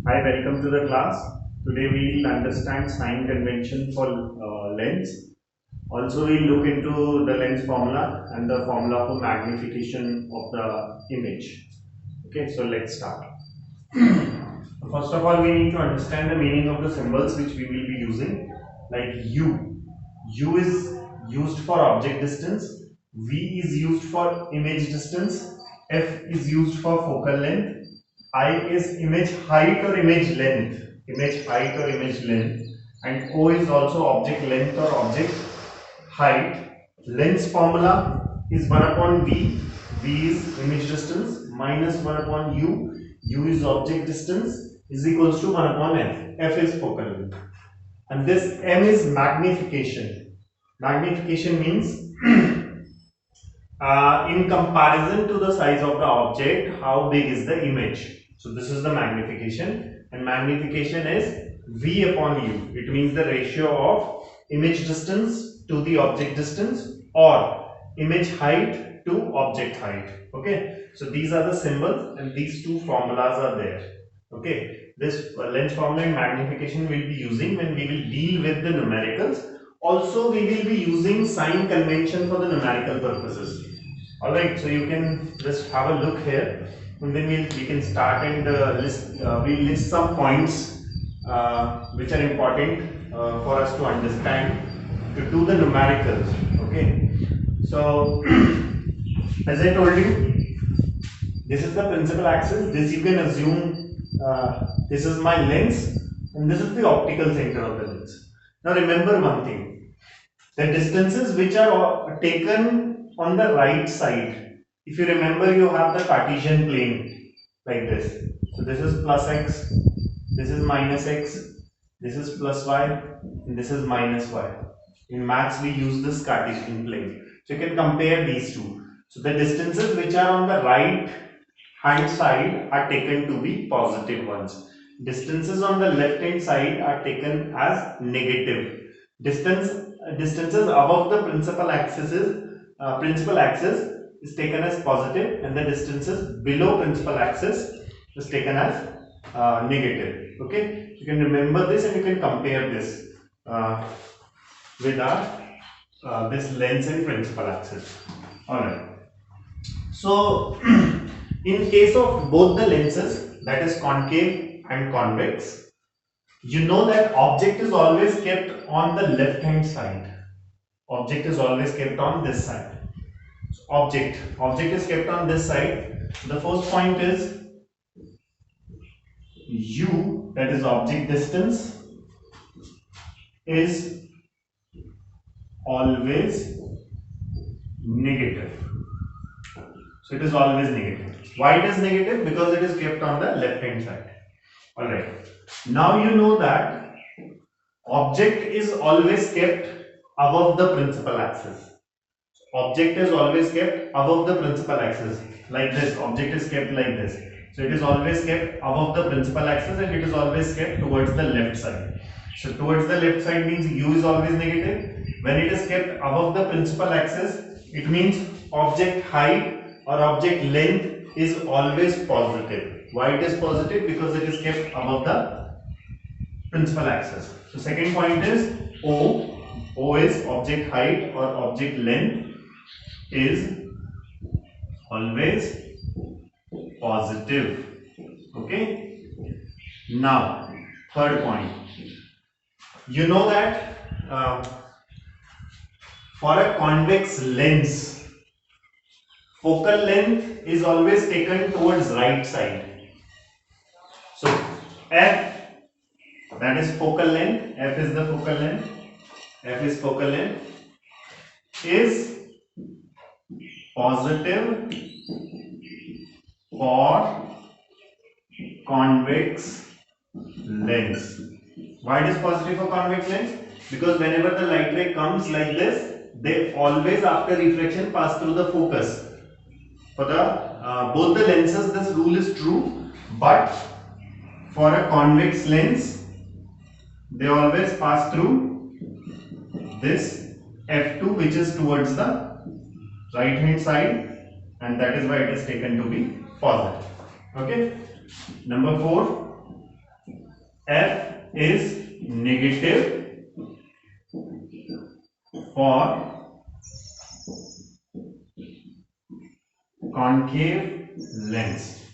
Hi, welcome to the class. Today we will understand sign convention for lens. Also, we will look into the lens formula and the formula for magnification of the image. Okay, so let's start. First of all, we need to understand the meaning of the symbols which we will be using. Like U. U is used for object distance. V is used for image distance. F is used for focal length. I is image height or image length. Image height or image length. And O is also object length or object height. Lens formula is 1 upon V. V is image distance minus 1 upon U. U is object distance is equals to 1 upon F. F is focal length. And this M is magnification. Magnification means in comparison to the size of the object, how big is the image. So this is the magnification, and magnification is V upon U. It means the ratio of image distance to the object distance or image height to object height. Okay, so these are the symbols and these two formulas are there. Okay, this lens formula and magnification we will be using when we will deal with the numericals. Also, we will be using sign convention for the numerical purposes. Alright, so you can just have a look here, and then we can start and we'll list some points which are important for us to understand to do the numericals. Okay, so as I told you, this is the principal axis. This you can assume this is my lens, and this is the optical center of the lens. Now remember one thing: the distances which are taken on the right side. If you remember, you have the Cartesian plane like this. So this is plus x, this is minus x, this is plus y, and this is minus y. In maths, we use this Cartesian plane. So you can compare these two. So the distances which are on the right hand side are taken to be positive ones. Distances on the left hand side are taken as negative. Distances above the principal axis is taken as positive, and the distances below principal axis is taken as negative. Okay, you can remember this and you can compare this with our this lens and principal axis. All right. So in case of both the lenses, that is concave and convex, you know that object is always kept on the left hand side. Object is always kept on this side. So object is kept on this side. The first point is U, that is object distance, is always negative. So it is always negative. Why it is negative? Because it is kept on the left hand side. Alright. Now you know that object is always kept above the principal axis. Object is always kept above the principal axis. Like this, object is kept like this. So it is always kept above the principal axis and it is always kept towards the left side. So towards the left side means U is always negative. When it is kept above the principal axis, it means object height or object length is always positive. Why it is positive? Because it is kept above the principal axis. So second point is O. O is object height or object length is always positive. Okay. Now third point. You know that for a convex lens, focal length is always taken towards right side. So F, that is focal length, F is the focal length, F is focal length, is positive for convex lens. Why it is positive for convex lens? Because whenever the light ray comes like this, they always after reflection pass through the focus. For the both the lenses, this rule is true, but for a convex lens, they always pass through this F2, which is towards the right hand side, and that is why it is taken to be positive. Okay. Number 4, F is negative for concave lens.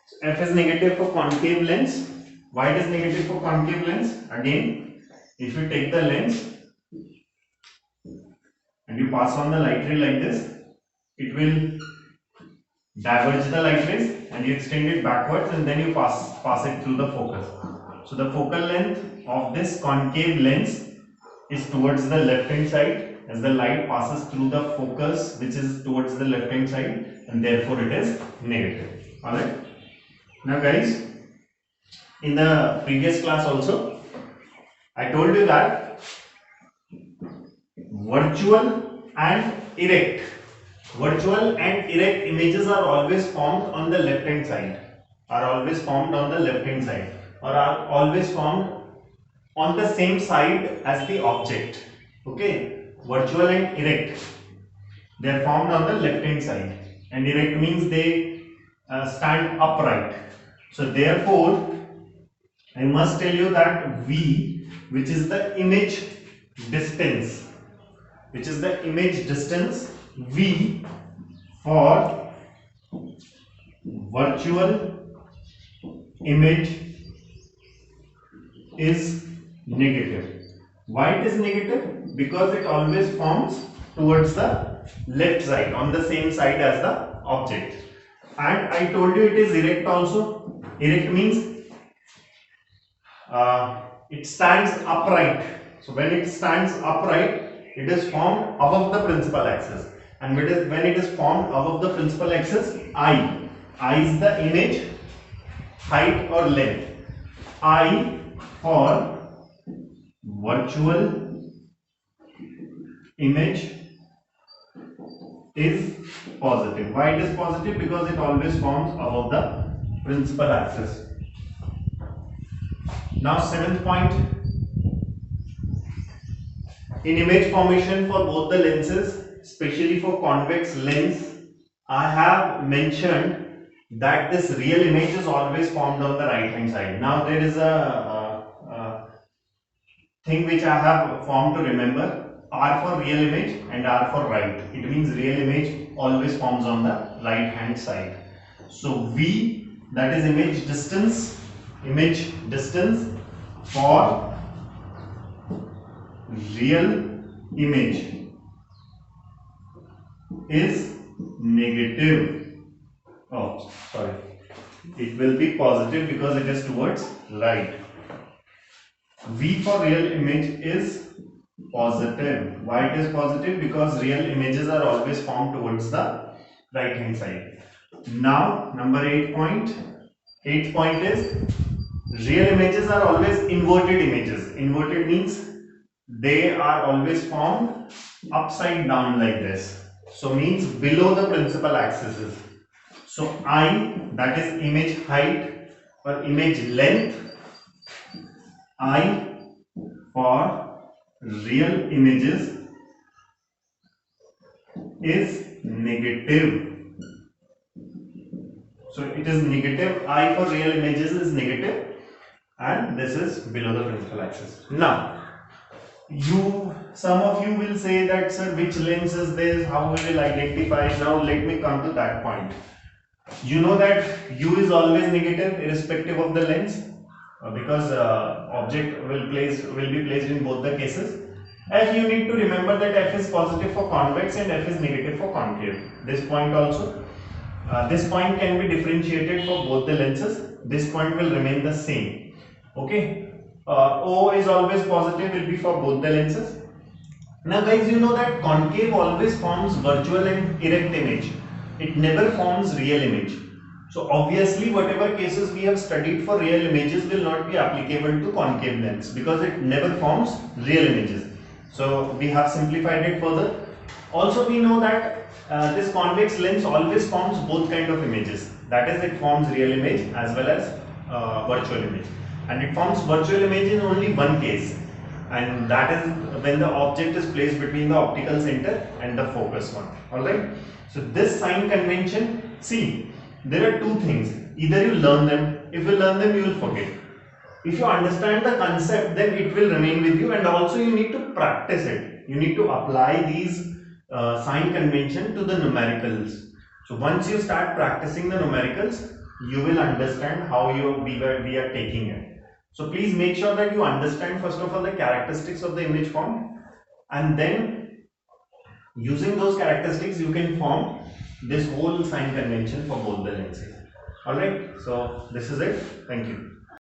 So F is negative for concave lens. Why it is negative for concave lens? Again, if you take the lens and you pass on the light ray like this, it will diverge the light rays and you extend it backwards and then you pass it through the focus. So the focal length of this concave lens is towards the left hand side as the light passes through the focus which is towards the left hand side, and therefore it is negative. Alright. Now guys, in the previous class also I told you that virtual and erect images are always formed on the left hand side, or are always formed on the same side as the object. Okay, virtual and erect, they are formed on the left hand side, and erect means they stand upright. So therefore I must tell you that V, which is the image distance, V for virtual image is negative. Why it is negative? Because it always forms towards the left side, on the same side as the object. And I told you it is erect also. Erect means it stands upright. So when it stands upright, it is formed above the principal axis, and when it is formed above the principal axis, I is the image height or length. I for virtual image is positive. Why it is positive? Because it always forms above the principal axis. Now 7th point. In image formation for both the lenses, especially for convex lens, I have mentioned that this real image is always formed on the right hand side. Now there is a thing which I have formed to remember: R for real image and R for right. It means real image always forms on the right hand side. So V, that is image distance for real image is negative. Oh, sorry. It will be positive because it is towards right. V for real image is positive. Why it is positive? Because real images are always formed towards the right hand side. Now, number 8 point. 8th point is real images are always inverted images. Inverted means they are always formed upside down like this. So means below the principal axis. So I, that is image height or image length, I for real images is negative. So it is negative. I for real images is negative, and this is below the principal axis. Now, some of you will say that, sir, which lens is this? How we will identify? Now let me come to that point. You know that U is always negative irrespective of the lens, because object will be placed in both the cases. F, you need to remember that F is positive for convex and F is negative for concave. This point also. This point can be differentiated for both the lenses. This point will remain the same. Okay. O is always positive, will be for both the lenses. Now guys, you know that concave always forms virtual and erect image. It never forms real image. So obviously whatever cases we have studied for real images will not be applicable to concave lens, because it never forms real images. So we have simplified it further. Also we know that this convex lens always forms both kind of images. That is, it forms real image as well as virtual image. And it forms virtual image in only one case, and that is when the object is placed between the optical center and the focus one. Alright. So this sign convention, see, there are two things. Either you learn them. If you learn them, you will forget. If you understand the concept, then it will remain with you, and also you need to practice it. You need to apply these sign convention to the numericals. So once you start practicing the numericals, you will understand how we are taking it. So please make sure that you understand first of all the characteristics of the image form, and then using those characteristics you can form this whole sign convention for both the lenses. Alright, so this is it. Thank you.